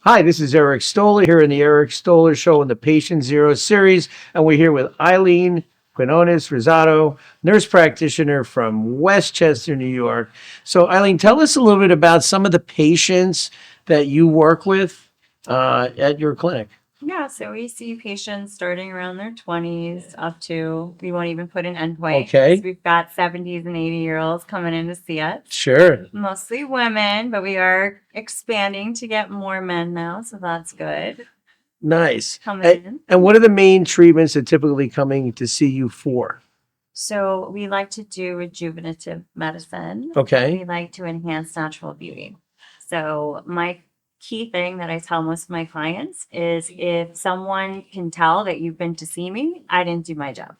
Hi, this is Eric Stoller here in the Eric Stoller Show in the Patient Zero series, and we're here with Eilleen Qinones Rosado, nurse practitioner from Westchester, New York. So, Eileen, tell us a little bit about some of the patients that you work with at your clinic. Yeah, so we see patients starting around their 20s up to, we won't even put an endpoint. Okay, We've got 70s and 80-year-olds coming in to see us. sure, Mostly women, but we are expanding to get more men now, so that's good. nice. Coming in. And what are the main treatments that typically coming to see you for? So we like to do rejuvenative medicine. Okay, We like to enhance natural beauty. So my key thing that I tell most of my clients is if someone can tell that you've been to see me, I didn't do my job.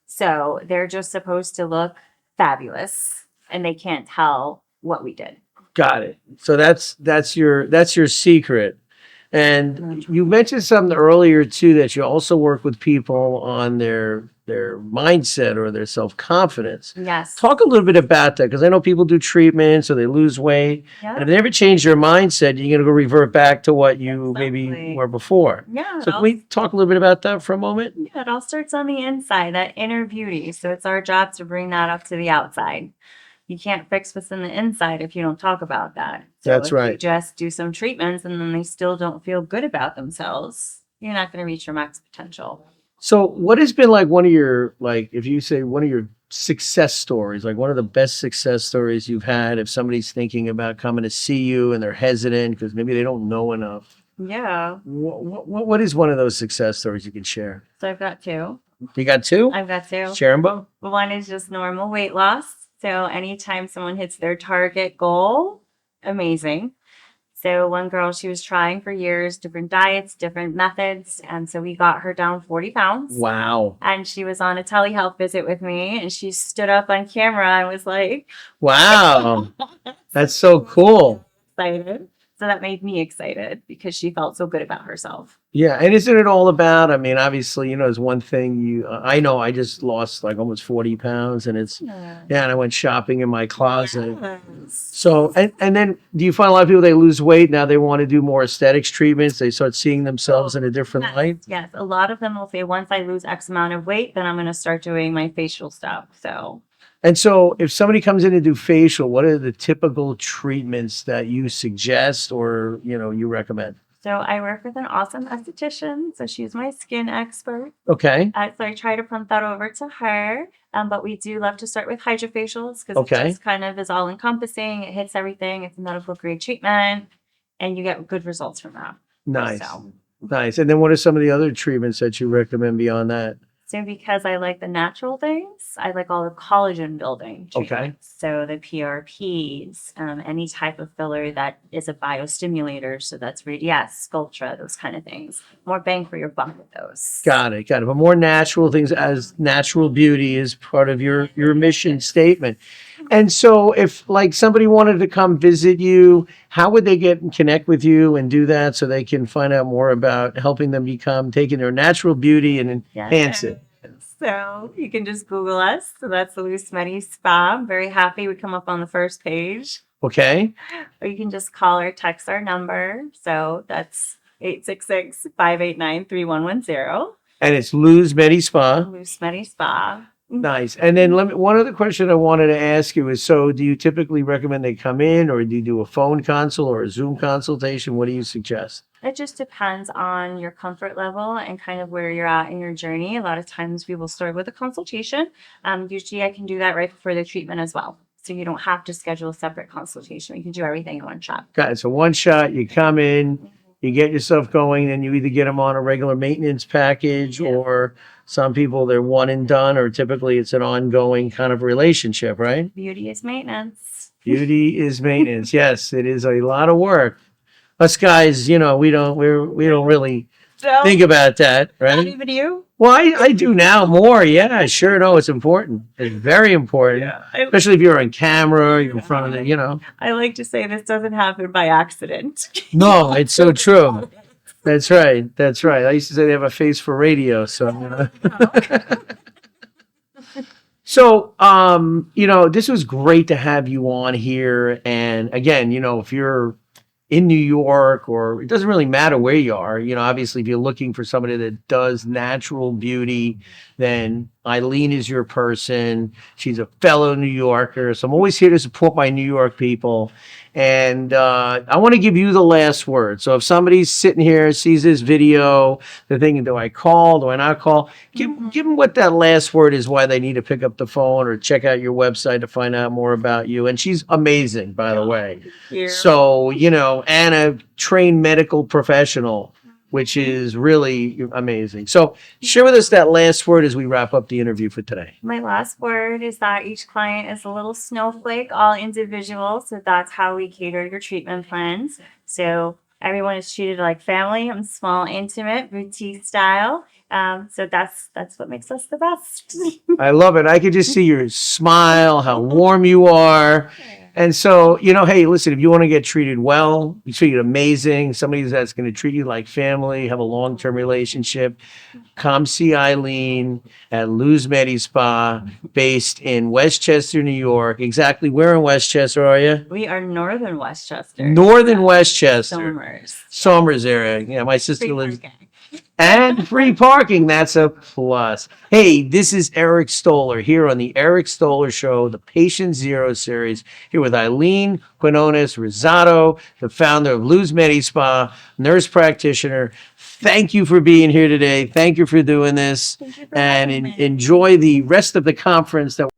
So they're just supposed to look fabulous and they can't tell what we did. got it. So that's your secret. And you mentioned something earlier too that you also work with people on their mindset or their self-confidence. Yes. Talk a little bit about that because I know people do treatments or they lose weight. And Yeah. if they never change their mindset, you're going to go revert back to what you maybe Exactly. were before. Yeah. So can we talk a little bit about that for a moment? Yeah, it all starts on the inside, that inner beauty. So it's our job to bring that up to the outside. You can't fix what's in the inside if you don't talk about that. So That's if you right. just do some treatments and then they still don't feel good about themselves, you're not going to reach your max potential. So what has been like one of your, like, if you say one of your success stories, like one of the best success stories you've had if somebody's thinking about coming to see you and they're hesitant because maybe they don't know enough? Yeah. What is one of those success stories you can share? So I've got two. You got two? I've got two. Share them both? One is just normal weight loss. So anytime someone hits their target goal, amazing. So one girl, she was trying for years, different diets, different methods. And so we got her down 40 pounds. Wow. And she was on a telehealth visit with me and she stood up on camera and was like, Wow. That's so cool. excited. So that made me excited because she felt so good about herself. Yeah, and isn't it all about, I mean, obviously, there's one thing I know I just lost like almost 40 pounds and Yeah. and I went shopping in my closet. Yes. So, and then do you find a lot of people, they lose weight, now they want to do more aesthetics treatments, they start seeing themselves in a different Yes, light? yes. A lot of them will say, once I lose X amount of weight, then I'm going to start doing my facial stuff. So And so if somebody comes in to do facial, what are the typical treatments that you suggest or, you recommend? So I work with an awesome esthetician. So she's my skin expert. Okay. So I try to punt that over to her. But we do love to start with hydrofacials because it Okay. just kind of is all encompassing. It hits everything. It's a medical grade treatment and you get good results from that. Nice. So, Nice. And then what are some of the other treatments that you recommend beyond that? so because I like the natural things, I like all the collagen building Okay. treatments. So the PRPs, any type of filler that is a biostimulator. So that's Radiesse, Sculptra, those kind of things. More bang for your buck with those. Got it. Got it. But more natural things as natural beauty is part of your mission statement. And so if like somebody wanted to come visit you, how would they get and connect with you and do that so they can find out more about helping them taking their natural beauty and enhance it? So you can just Google us. So that's the Loose Medi Spa. I'm very happy we come up on the first page. Okay. Or you can just call or text our number. So that's 866-589-3110. And it's Lou's Medi Spa. Loose Medi Spa. Nice. And then one other question I wanted to ask you is, so do you typically recommend they come in or do you do a phone consult or a Zoom consultation? What do you suggest? It just depends on your comfort level and kind of where you're at in your journey. A lot of times we will start with a consultation. Usually I can do that right before the treatment as well. So you don't have to schedule a separate consultation. You can do everything in one shot. Got it. So one shot, you come in, you get yourself going, and you either get them on a regular maintenance package or some people, they're one and done, or typically it's an ongoing kind of relationship, right? Beauty is maintenance. Beauty is maintenance. Yes, it is a lot of work. Us guys, we don't really So, think about that, not right? even you? Well, I do now more. Yeah, sure. No, it's important. It's very important, especially if you're on camera, you're in front of I like to say this doesn't happen by accident. No, it's so true. That's right. That's right. I used to say they have a face for radio. So, So, this was great to have you on here. And again, if you're in New York, or it doesn't really matter where you are. Obviously, if you're looking for somebody that does natural beauty, then Eilleen is your person. She's a fellow New Yorker. So I'm always here to support my New York people. And I want to give you the last word. So if somebody's sitting here, sees this video, they're thinking, do I call? Do I not call? Give them what that last word is, why they need to pick up the phone or check out your website to find out more about you. And she's amazing, by the way. Yeah. So, and a trained medical professional, which is really amazing. So share with us that last word as we wrap up the interview for today. My last word is that each client is a little snowflake, all individual. So that's how we cater your treatment plans. So everyone is treated like family. I'm small, intimate, boutique style. So that's what makes us the best. I love it. I could just see your smile, how warm you are. And so, hey, listen, if you want to get treated well, be treated amazing, somebody that's going to treat you like family, have a long-term relationship, come see Eilleen at Luz Medi Spa, based in Westchester, New York. Exactly where in Westchester are you? We are northern Westchester. Northern Westchester. Somers area. Yeah, my sister Free lives. parking. And free parking, that's a plus. Hey, this is Eric Stoller here on the Eric Stoller Show, the Patient Zero series, here with Eilleen Qinones Rosado, the founder of Luz Medi Spa, nurse practitioner. Thank you for being here today. Thank you for doing this. Thank you for And having me. enjoy the rest of the conference that